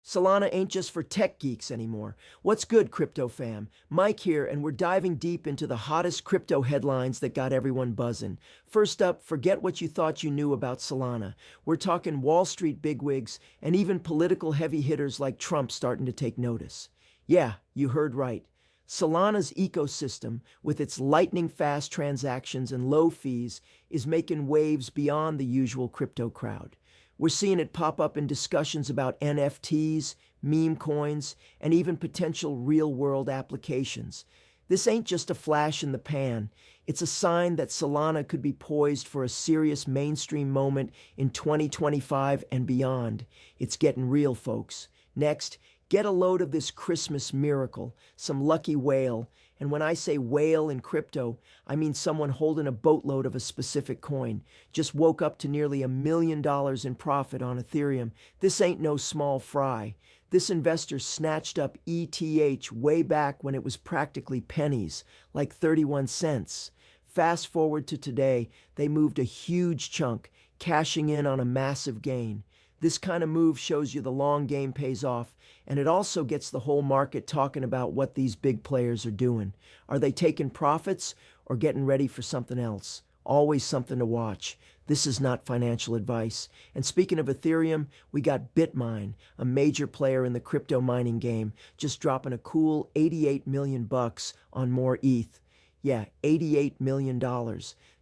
Solana ain't just for tech geeks anymore. What's good, crypto fam? Mike here, and we're diving deep into the hottest crypto headlines that got everyone buzzing. First up, forget what you thought you knew about Solana. We're talking Wall Street bigwigs and even political heavy hitters like Trump starting to take notice. Yeah, you heard right. Solana's ecosystem, with its lightning-fast transactions and low fees, is making waves beyond the usual crypto crowd. We're seeing it pop up in discussions about NFTs, meme coins, and even potential real-world applications. This ain't just a flash in the pan. It's a sign that Solana could be poised for a serious mainstream moment in 2025 and beyond. It's getting real, folks. Next, get a load of this Christmas miracle, some lucky whale. And when I say whale in crypto, I mean someone holding a boatload of a specific coin. Just woke up to nearly $1 million in profit on Ethereum. This ain't no small fry. This investor snatched up ETH way back when it was practically pennies, like 31 cents. Fast forward to today, they moved a huge chunk, cashing in on a massive gain. This kind of move shows you the long game pays off, and it also gets the whole market talking about what these big players are doing. Are they taking profits or getting ready for something else? Always something to watch. This is not financial advice. And speaking of Ethereum, we got BitMine, a major player in the crypto mining game, just dropping a cool 88 million bucks on more ETH. Yeah, $88 million.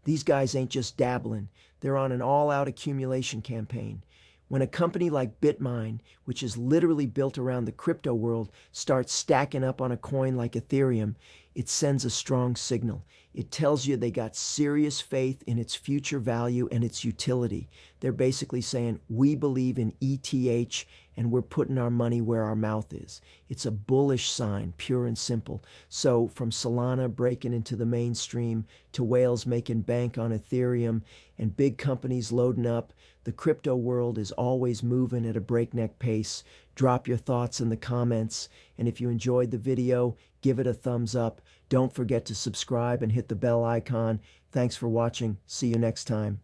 These guys ain't just dabbling. They're on an all-out accumulation campaign. When a company like BitMine, which is literally built around the crypto world, starts stacking up on a coin like Ethereum, it sends a strong signal. It tells you they got serious faith in its future value and its utility. They're basically saying, we believe in ETH and we're putting our money where our mouth is. It's a bullish sign, pure and simple. So from Solana breaking into the mainstream to whales making bank on Ethereum and big companies loading up, the crypto world is always moving at a breakneck pace. Drop your thoughts in the comments. And if you enjoyed the video, give it a thumbs up. Don't forget to subscribe and hit the bell icon. Thanks for watching. See you next time.